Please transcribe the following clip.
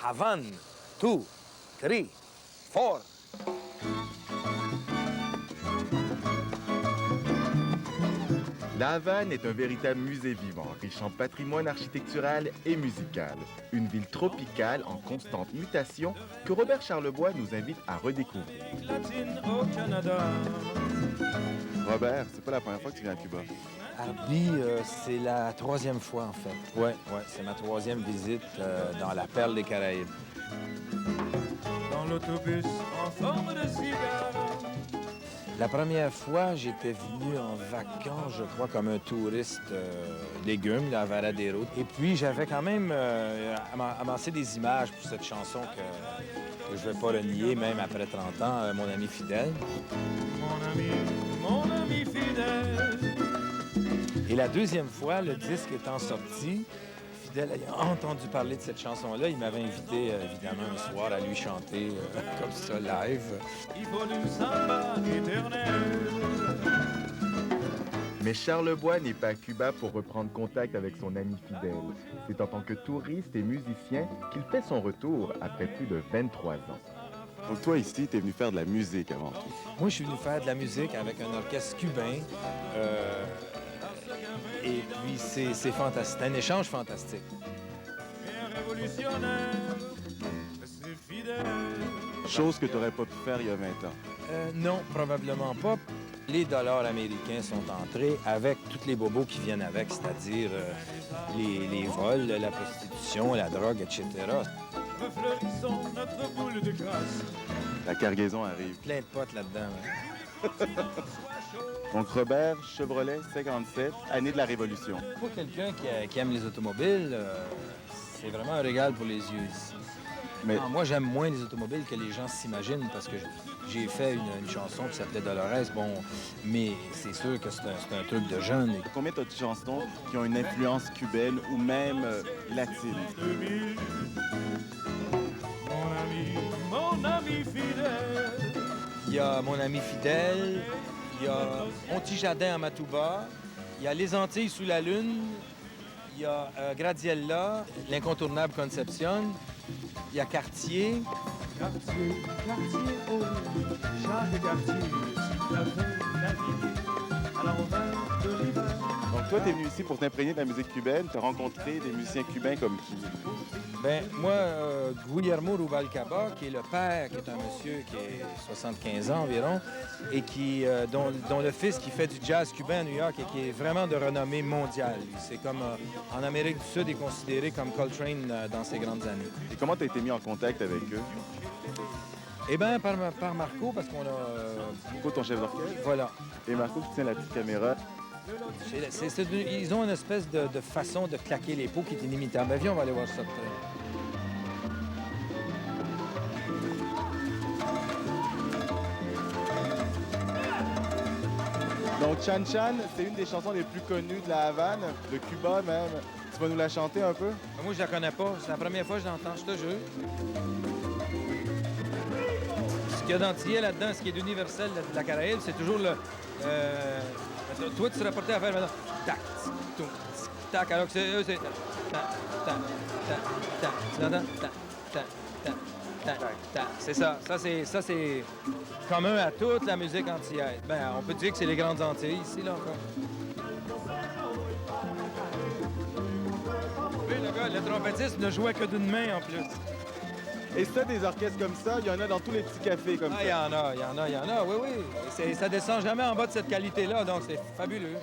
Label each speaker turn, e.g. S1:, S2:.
S1: 1, 2, 3, 4.
S2: La Havane est un véritable musée vivant, riche en patrimoine architectural et musical. Une ville tropicale en constante mutation que Robert Charlebois nous invite à redécouvrir.
S3: Robert, c'est pas la première fois que tu viens à Cuba.
S1: Hardy, c'est la 3e fois, en fait. Ouais, c'est ma 3e visite dans la perle des Caraïbes.
S4: Dans l'autobus en forme de cigare.
S1: La première fois, j'étais venu en vacances, je crois, comme un touriste légumes, là, à Varadero. Et puis, j'avais quand même amassé des images pour cette chanson que je ne vais pas renier, même après 30 ans, Mon ami fidèle.
S4: Mon ami fidèle.
S1: Et la 2e fois, le disque étant sorti, Fidèle ayant entendu parler de cette chanson-là, il m'avait invité, évidemment, un soir à lui chanter comme ça, live.
S4: Il faut une samba éternelle.
S2: Mais Charlebois n'est pas à Cuba pour reprendre contact avec son ami fidèle. C'est en tant que touriste et musicien qu'il fait son retour après plus de 23 ans.
S3: Donc toi, ici, t'es venu faire de la musique avant tout.
S1: Moi, je suis venu faire de la musique avec un orchestre cubain. Et puis, c'est fantastique. C'est un échange fantastique.
S4: Un révolutionnaire, c'est fidèle.
S3: Chose que t'aurais pas pu faire il y a 20 ans.
S1: Non, probablement pas. Les dollars américains sont entrés avec tous les bobos qui viennent avec, c'est-à-dire les vols, la prostitution, la drogue, etc.
S4: Refleurissons notre boule de grâce.
S3: La cargaison arrive.
S1: Plein de potes là-dedans. Hein.
S3: Donc Robert, Chevrolet, 57, année de la Révolution.
S1: Pour quelqu'un qui aime les automobiles, c'est vraiment un régal pour les yeux ici.
S3: Mais
S1: Non, moi, j'aime moins les automobiles que les gens s'imaginent parce que j'ai fait une chanson qui s'appelait Dolores, bon, mais c'est sûr que c'est un truc de jeune.
S3: combien t'as de chansons qui ont une influence cubaine ou même latine?
S4: Mon ami fidèle.
S1: Il y a Mon ami fidèle, il y a Mon petit jardin à Matouba, il y a Les Antilles sous la lune, il y a Gradiella, l'incontournable Concepcion, il y a Cartier.
S4: Quartier, oh, chaque quartier, la veille naviguer à l'envers de l'hiver.
S3: Donc toi, t'es venu ici pour t'imprégner de la musique cubaine. T'as rencontré des musiciens cubains comme qui?
S1: Ben moi, Guillermo Rubalcaba, qui est le père, qui est un monsieur qui est 75 ans environ, et dont le fils qui fait du jazz cubain à New York et qui est vraiment de renommée mondiale. C'est comme, en Amérique du Sud, est considéré comme Coltrane dans ses grandes années.
S3: Et comment t'as été mis en contact avec eux?
S1: Eh bien, par Marco, parce qu'on a...
S3: Marco, ton chef d'orchestre?
S1: Voilà.
S3: Et Marco qui tient la petite caméra.
S1: Ils ont une espèce de façon de claquer les peaux qui est inimitable. Ben, viens, on va aller voir ça.
S3: Donc Chan Chan, c'est une des chansons les plus connues de la Havane, de Cuba même. Tu vas nous la chanter un peu?
S1: Ben, moi, je la connais pas. C'est la première fois que je l'entends, je te jure. Ce qu'il y a d'antillais là-dedans, ce qui est universel de la Caraïbe, c'est toujours le... toi, tu serais porté à faire maintenant... Tac, tic, tac, alors que c'est... c'est... Tac, tac, tac, tac. Tu l'entends? Tac, tac, tac, tac, tac. C'est ça. Ça, c'est commun à toute la musique antillaise. Ben, on peut dire que c'est les grandes Antilles, ici, là, encore. Oui, le gars, le trompettiste ne jouait que d'une main, en plus.
S3: Et ça, des orchestres comme ça, il y en a dans tous les petits cafés comme
S1: Ah,
S3: ça.
S1: il y en a, oui, oui. Ça descend jamais en bas de cette qualité-là, donc c'est fabuleux.